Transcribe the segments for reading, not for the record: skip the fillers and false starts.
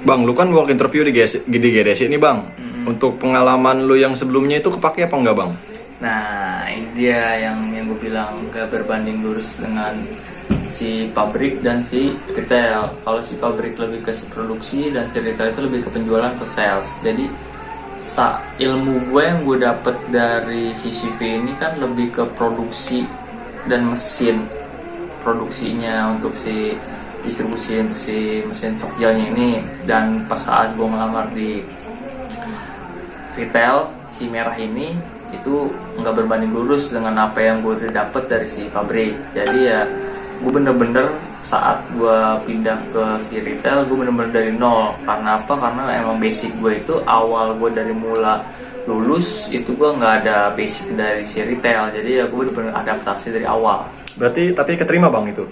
Bang, lu kan work interview di GDC ini bang. Untuk pengalaman lu yang sebelumnya itu kepake apa enggak bang? Nah, ini dia yang gue bilang gak berbanding lurus dengan si pabrik dan si retail. Kalau si pabrik lebih ke si produksi dan si retail itu lebih ke penjualan ke sales. Jadi ilmu gue yang gue dapet dari si CV ini kan lebih ke produksi dan mesin produksinya untuk si distribusi untuk si mesin softgelnya ini. Dan pas saat gue ngelamar di retail si merah ini itu nggak berbanding lurus dengan apa yang gue udah dapet dari si pabrik. Jadi ya gue bener-bener saat gue pindah ke si retail gue bener-bener dari nol. Karena apa? Karena emang basic gue itu awal gue dari mula lulus itu gue nggak ada basic dari si retail. Jadi ya gue bener-bener adaptasi dari awal. Berarti tapi keterima bang itu?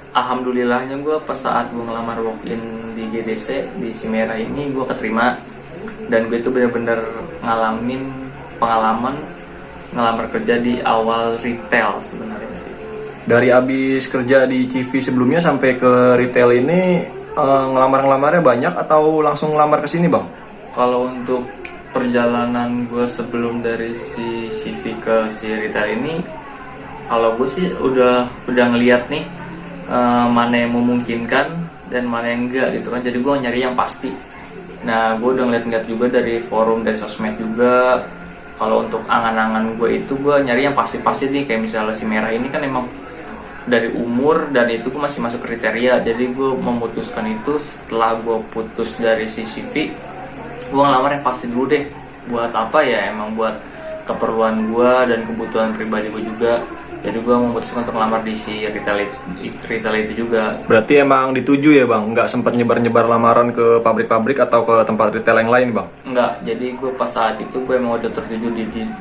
Alhamdulillahnya gue pas saat gue ngelamar walk-in di GDC di si merah ini gue keterima. Dan gue tuh bener-bener ngalamin pengalaman ngelamar kerja di awal retail sebenarnya sih. Dari abis kerja di CV sebelumnya sampai ke retail ini ngelamar-ngelamarnya banyak atau langsung ngelamar ke sini bang? Kalau untuk perjalanan gue sebelum dari si CV ke si retail ini, kalau gue sih udah ngeliat nih mana yang memungkinkan dan mana yang enggak gitu kan. Jadi gue nyari yang pasti. Nah, gue udah ngeliat juga dari forum, dari sosmed juga. Kalau untuk angan-angan gue itu gue nyari yang pasti-pasti nih. Kayak misalnya si merah ini kan emang dari umur dan itu gue masih masuk kriteria. Jadi gue memutuskan itu setelah gue putus dari si CV. Gue ngelamar yang pasti dulu deh. Buat apa ya? Emang buat keperluan gue dan kebutuhan pribadi gue juga. Jadi gue memutuskan untuk ngelamar di si retail itu juga. Berarti emang dituju ya bang? Nggak sempat nyebar-nyebar lamaran ke pabrik-pabrik atau ke tempat retail yang lain bang? Enggak, jadi gue pas saat itu gue emang udah tertuju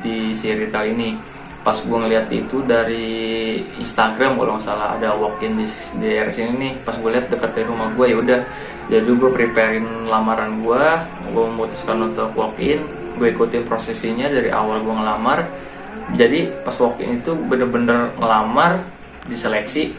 di si retail ini. Pas gue ngeliat itu dari Instagram kalau nggak salah ada walk-in di daerah sini nih. Pas gue lihat dekat dari rumah gue, ya udah. Jadi gue preparein lamaran gue memutuskan untuk walk-in. Gue ikutin prosesinya dari awal gue ngelamar. Jadi pas walk-in itu bener-bener ngelamar, diseleksi,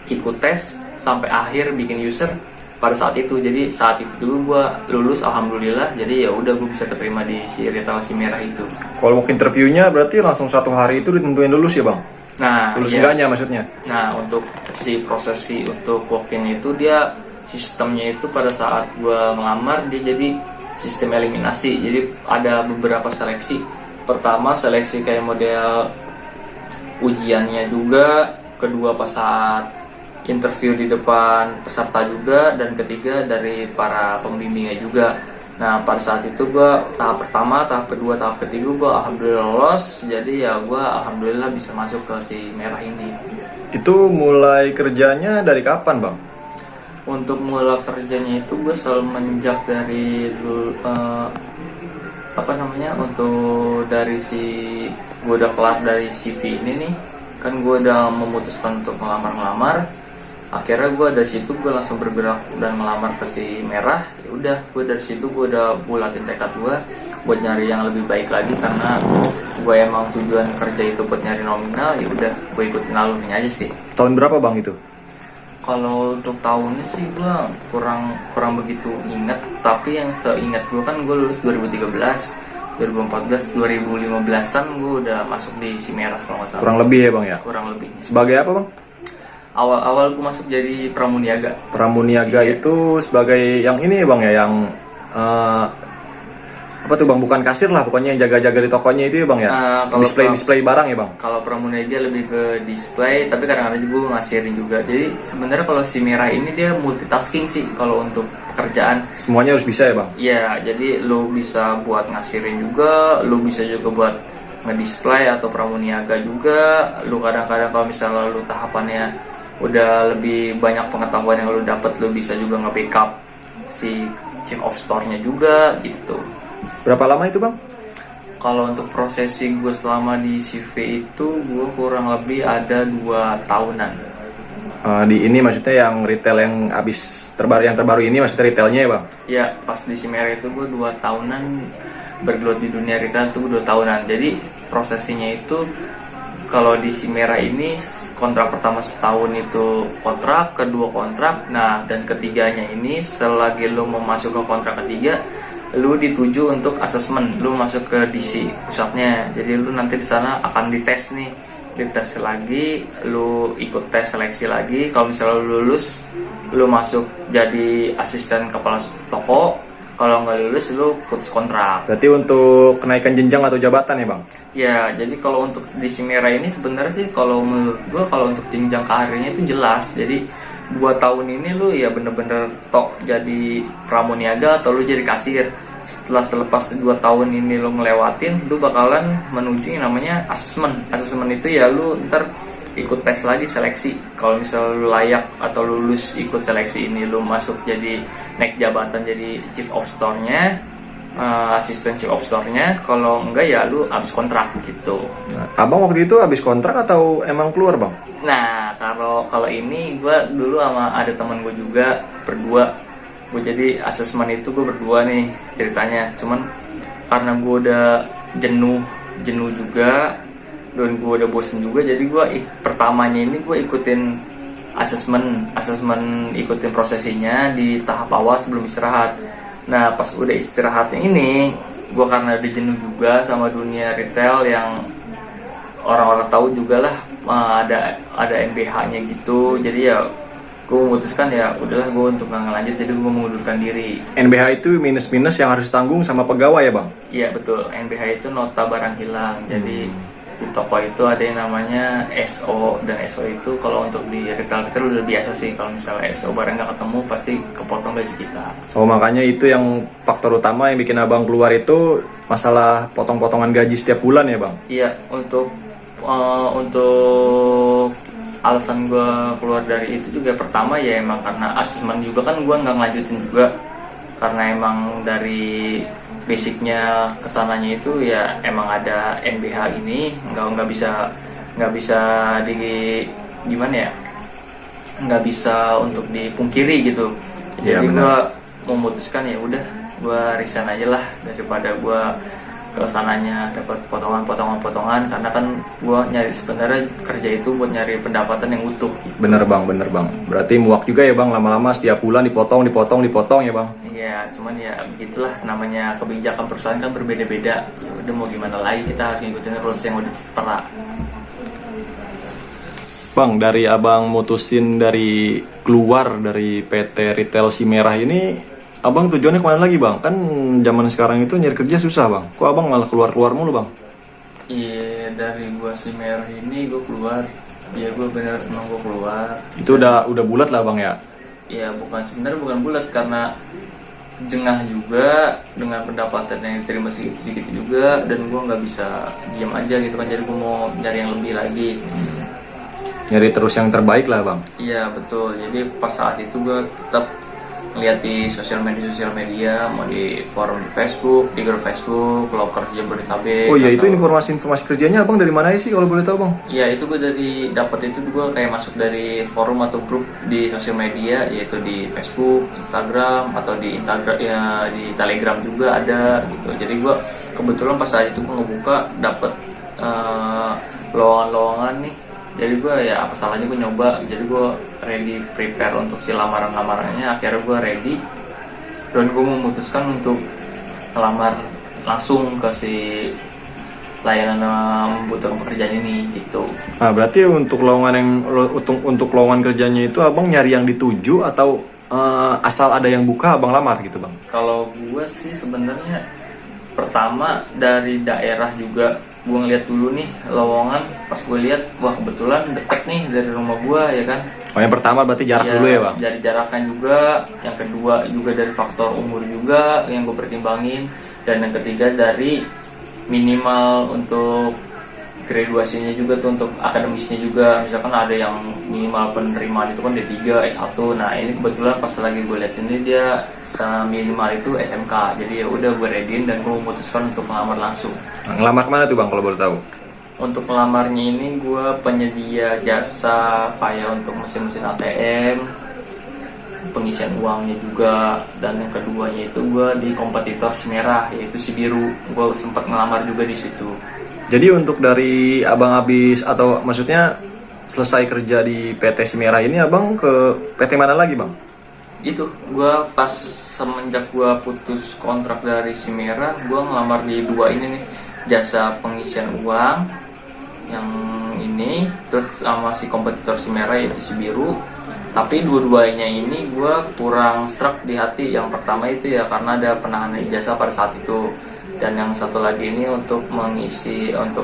ikut tes sampai akhir bikin user pada saat itu. Jadi saat itu dulu gue lulus alhamdulillah. Jadi ya udah gue bisa keterima di si retail si merah itu. Kalau walk interviewnya berarti langsung 1 hari itu ditentuin lulus ya bang? Nah, lulus iya. enggaknya maksudnya? Nah, untuk si prosesi untuk walk-in itu dia sistemnya itu pada saat gue ngelamar dia jadi sistem eliminasi. Jadi ada beberapa seleksi. Pertama seleksi kayak model ujiannya juga, kedua pas saat interview di depan peserta juga, dan ketiga dari para pembimbingnya juga. Nah pada saat itu gue tahap pertama, tahap kedua, tahap ketiga gue alhamdulillah lolos. Jadi ya gue alhamdulillah bisa masuk ke si merah ini. Itu mulai kerjanya dari kapan bang? Untuk mulai kerjanya itu gue selalu menjak dari untuk dari si gue udah kelar dari CV ini nih kan, gue udah memutuskan untuk ngelamar. Akhirnya gue dari situ gue langsung bergerak dan melamar ke si merah. Ya udah, gue dari situ gue udah bulatin tekad gue buat nyari yang lebih baik lagi, karena gue emang tujuan kerja itu buat nyari nominal. Ya udah, gue ikutin alurnya aja sih. Tahun berapa bang itu? Kalau untuk tahunnya sih gue kurang begitu inget, tapi yang seingat gue kan gue lulus 2013, 2014, 2015an gue udah masuk di si merah kalau nggak salah. Kurang lebih ya bang ya? Kurang lebih. Sebagai apa bang? Awal gue masuk jadi pramuniaga. Pramuniaga Iya. itu sebagai yang ini ya bang ya, yang apa tuh bang, bukan kasir lah pokoknya, yang jaga-jaga di tokonya itu ya bang ya? Kalau display barang ya bang? Kalau pramuniaga lebih ke display, tapi kadang-kadang juga gue ngasirin juga. Jadi sebenarnya kalau si merah ini dia multitasking sih kalau untuk pekerjaan. Semuanya harus bisa ya bang? Iya, jadi lu bisa buat ngasirin juga, lu bisa juga buat ngedisplay atau pramuniaga juga. Lu kadang-kadang kalau misalnya lu tahapannya udah lebih banyak pengetahuan yang lu dapat, lu bisa juga nge-backup si chief of store-nya juga gitu. Berapa lama itu bang? Kalau untuk prosesi gue selama di CV itu gue kurang lebih ada 2 tahunan. Di ini maksudnya yang retail yang terbaru ini maksudnya retailnya ya bang? Ya, pas di si merah itu gue 2 tahunan bergelut di dunia retail tuh 2 tahunan. Jadi prosesinya itu kalau di si merah ini kontrak pertama setahun itu kontrak, kedua kontrak, nah dan ketiganya ini selagi lu mau masuk ke kontrak ketiga, lu dituju untuk asesmen, lu masuk ke DC pusatnya. Jadi lu nanti di sana akan dites nih, dites lagi, lu ikut tes seleksi lagi. Kalau misalnya lu lulus, lu masuk jadi asisten kepala toko. Kalau nggak lulus, lu putus kontrak. Berarti untuk kenaikan jenjang atau jabatan ya bang? Ya, jadi kalau untuk di Simera ini sebenarnya sih kalau menurut gua kalau untuk jenjang karirnya itu jelas. Jadi 2 tahun ini lu ya bener-bener tok jadi pramuniaga atau lu jadi kasir. Setelah selepas 2 tahun ini lu ngelewatin, lu bakalan menuju yang namanya asesmen. Asesmen itu ya lu ntar ikut tes lagi seleksi. Kalau misalnya lu layak atau lulus ikut seleksi ini, lu masuk jadi naik jabatan jadi chief of store-nya, asisten chief of store-nya. Kalau enggak ya lu habis kontrak gitu. Nah, abang waktu itu habis kontrak atau emang keluar bang? Nah, kalau ini gue dulu sama ada teman gue juga berdua. Gue jadi asesmen itu gue berdua nih ceritanya. Cuman karena gue udah jenuh juga dan gue udah bosen juga, jadi gue pertamanya ini gue ikutin asesmen ikutin prosesinya di tahap awal sebelum istirahat. Nah pas udah istirahatnya ini, gue karena udah jenuh juga sama dunia retail yang orang-orang tahu juga lah, ada NBH-nya gitu. Jadi ya gue memutuskan ya udahlah gue untuk nggak ngelanjut, jadi gue mengundurkan diri. NBH itu minus-minus yang harus tanggung sama pegawai ya bang? Iya betul, NBH itu nota barang hilang. Jadi di toko itu ada yang namanya SO, dan SO itu kalau untuk di retail udah biasa sih. Kalau misalnya SO barang nggak ketemu pasti kepotong gaji kita. Oh makanya itu yang faktor utama yang bikin abang keluar itu masalah potong-potongan gaji setiap bulan ya bang? Iya, untuk alasan gue keluar dari itu juga pertama ya emang karena asesmen juga kan gue nggak ngelanjutin juga, karena emang dari basicnya kesananya itu ya emang ada NBH ini nggak bisa di gimana ya, nggak bisa untuk dipungkiri gitu. Ya, jadi gue memutuskan ya udah gue resign aja lah daripada gue kesananya dapat potongan karena kan gue nyari sebenarnya kerja itu buat nyari pendapatan yang utuh gitu. Bener bang. Berarti muak juga ya bang, lama-lama setiap bulan dipotong ya bang? Iya, cuman ya begitulah namanya kebijakan perusahaan kan berbeda-beda. Ya udah mau gimana lagi, kita harus ngikutin rules yang udah tertera. Bang, dari abang mutusin dari keluar dari PT Retail Simera ini, abang tujuannya kemana lagi bang? Kan zaman sekarang itu nyari kerja susah bang. Kok abang malah keluar mulu bang? Iya, dari gua Simera ini gua keluar. Iya, gua bener emang gua keluar. Itu udah bulat lah bang ya? Iya, sebenarnya bukan bulat, karena jengah juga dengan pendapatan yang diterima sedikit juga, dan gue nggak bisa diam aja gitu kan. Jadi gue mau nyari yang lebih lagi. Nyari terus yang terbaik lah bang? Iya betul. Jadi pas saat itu gue tetap ngeliat di sosial media, mau di forum di Facebook, di grup Facebook, loker kerja Bodetabek. Oh iya, itu informasi kerjanya abang dari mana sih kalau boleh tahu bang? Iya, itu gue dapat itu gue kayak masuk dari forum atau grup di sosial media, yaitu di Facebook, Instagram, atau di Telegram juga ada gitu. Jadi gue kebetulan pas saat itu gue ngebuka dapet lowongan nih. Jadi gue ya apa salahnya gue nyoba. Jadi gue ready prepare untuk si lamarannya. Akhirnya gue ready, dan gue memutuskan untuk ngelamar langsung ke si layanan membutuhkan pekerjaan ini gitu. Nah berarti untuk lowongan kerjanya itu abang nyari yang dituju atau asal ada yang buka abang lamar gitu bang? Kalau gue sih sebenarnya pertama dari daerah juga gue ngeliat dulu nih lowongan. Pas gue lihat, wah kebetulan deket nih dari rumah gue ya kan. Oh yang pertama berarti jarak dulu ya bang? Dari jaraknya juga. Yang kedua juga dari faktor umur juga yang gue pertimbangin. Dan yang ketiga dari minimal untuk graduasinya juga tuh, untuk akademisnya juga. Misalkan ada yang minimal penerimaan itu kan D3, S1. Nah ini kebetulan pas lagi gue lihat ini dia minimal itu SMK. Jadi ya udah gue readyin dan gue memutuskan untuk ngelamar langsung. Nah, ngelamar kemana tuh bang kalau boleh tahu? Untuk ngelamarnya ini gue penyedia jasa kayak untuk mesin-mesin ATM, pengisian uangnya juga. Dan yang keduanya itu gue di kompetitor Simera, yaitu si Biru. Gue sempat ngelamar juga di situ. Jadi untuk dari abang habis, atau maksudnya selesai kerja di PT Simera ini abang ke PT mana lagi bang? Itu gue pas semenjak gue putus kontrak dari Simera, gue ngelamar di dua ini nih, jasa pengisian uang yang ini, terus sama si kompetitor Simera yaitu si Biru. Tapi dua-duanya ini gue kurang serak di hati. Yang pertama itu ya karena ada penahanan ijazah pada saat itu, dan yang satu lagi ini untuk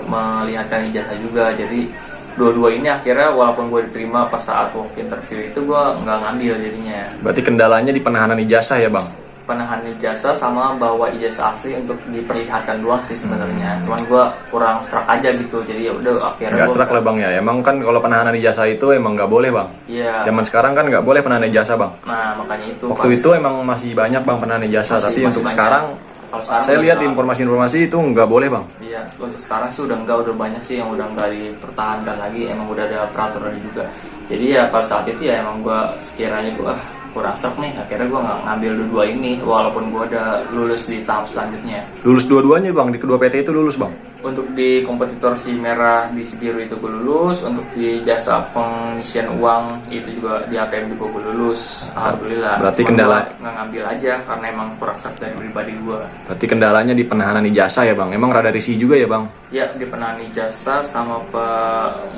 melihatkan ijazah juga. Jadi dua-dua ini akhirnya walaupun gue diterima pas saat walk interview itu gue nggak ngambil jadinya. Berarti kendalanya di penahanan ijazah ya bang? Penahanan ijazah sama bawa ijazah asli untuk diperlihatkan doang sih sebenarnya. Cuman gue kurang serak aja gitu. Jadi ya udah akhirnya Nggak serak lah bang ya. Emang kan kalau penahanan ijazah itu emang nggak boleh bang. Iya. Zaman sekarang kan nggak boleh penahanan ijazah bang. Nah makanya itu. Waktu itu emang masih banyak bang penahanan ijazah. Tapi masih untuk banyak. sekarang, Kalau sekarang saya udah lihat di nggak. informasi-informasi itu nggak boleh bang. Iya, untuk sekarang sih udah banyak sih yang udah nggak dipertahankan lagi. Emang udah ada peraturan juga. Jadi ya pada saat itu ya emang gue sekiranya gue kurang serak nih, akhirnya gue nggak ngambil dua ini walaupun gue udah lulus di tahap selanjutnya. Lulus dua-duanya bang, di kedua PT itu lulus bang. Untuk di kompetitor si Merah di si Biru itu gue lulus. Untuk di jasa pengisian uang itu juga di ATM juga gue lulus. Alhamdulillah. Berarti Cuma kendala- gua nggak ngambil aja karena emang kurang serak dari pribadi gue. Berarti kendalanya di penahanan ijazah ya bang. Emang rada risih juga ya bang. Ya di penahan ijazah sama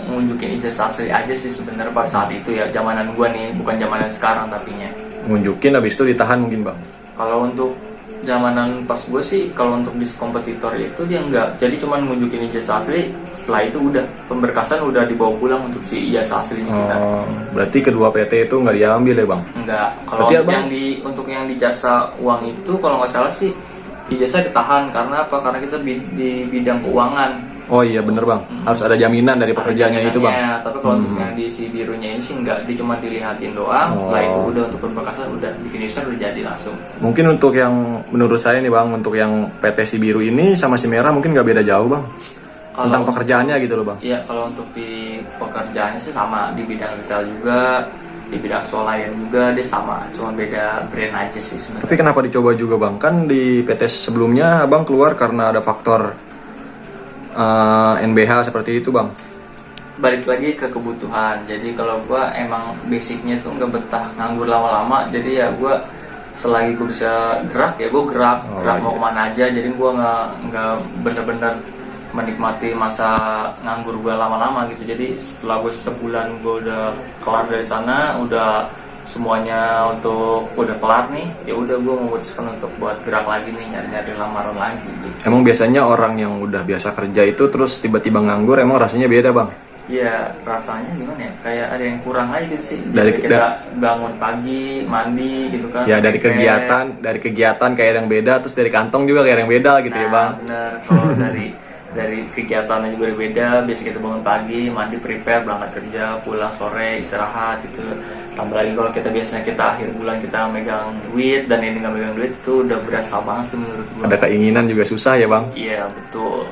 ngunjukin ijazah asli aja sih sebenarnya pada saat itu ya, zamanan gue nih, bukan zamanan sekarang tapinya. Ngunjukin habis itu ditahan mungkin bang. Kalau untuk zamanan pas gue sih, kalau untuk di kompetitor itu dia enggak, jadi cuman nunjukin ijazah asli, setelah itu udah pemberkasan udah dibawa pulang untuk si ijazah aslinya kita. Oh, berarti kedua PT itu nggak diambil ya bang? Enggak, kalau Berarti untuk abang- untuk yang di jasa uang itu kalau nggak salah sih ijazah ditahan. Karena apa? Karena kita di bidang keuangan. Oh iya bener bang, harus ada jaminan dari pekerjaannya itu bang. Jaminannya. Tapi kalau untuk yang di si birunya ini sih enggak, dia cuma dilihatin doang. Setelah itu udah untuk pemberkasan udah bikin user udah jadi langsung. Mungkin untuk yang menurut saya nih bang, untuk yang PT si biru ini sama si merah mungkin nggak beda jauh bang. Tentang pekerjaannya gitu loh bang. Iya, kalau untuk di pekerjaannya sih sama, di bidang retail juga, di bidang swalayan juga dia sama, cuma beda brand aja sih sebenarnya. Tapi kenapa dicoba juga bang? Kan di PT sebelumnya abang keluar karena ada faktor NBH seperti itu bang. Balik lagi ke kebutuhan. Jadi kalau gua emang basicnya tuh nggak betah nganggur lama-lama, jadi ya gua selagi gua bisa gerak ya gua gerak mau kemana aja. Jadi gua nggak bener-bener menikmati masa nganggur gua lama-lama gitu. Jadi setelah gua sebulan gua udah kelar dari sana, udah semuanya untuk udah kelar nih, ya udah gue memutuskan untuk buat gerak lagi nih, nyari-nyari lamaran lagi gitu. Emang biasanya orang yang udah biasa kerja itu terus tiba-tiba nganggur, emang rasanya beda bang? Iya, rasanya gimana ya? Kayak ada yang kurang aja gitu sih. Dari- Biasanya kita bangun pagi, mandi gitu kan. Ya dari Pepet. kegiatan kayak ada yang beda, terus dari kantong juga kayak ada yang beda gitu ya bang. Bener, kalau dari kegiatannya juga beda. Biasa kita bangun pagi, mandi, prepare, berangkat kerja, pulang sore, istirahat gitu. Tambah lagi kalau biasanya kita akhir bulan kita megang duit, dan ini nggak megang duit, itu udah berasa banget sih menurut gue. Ada keinginan juga susah ya bang. Iya, betul.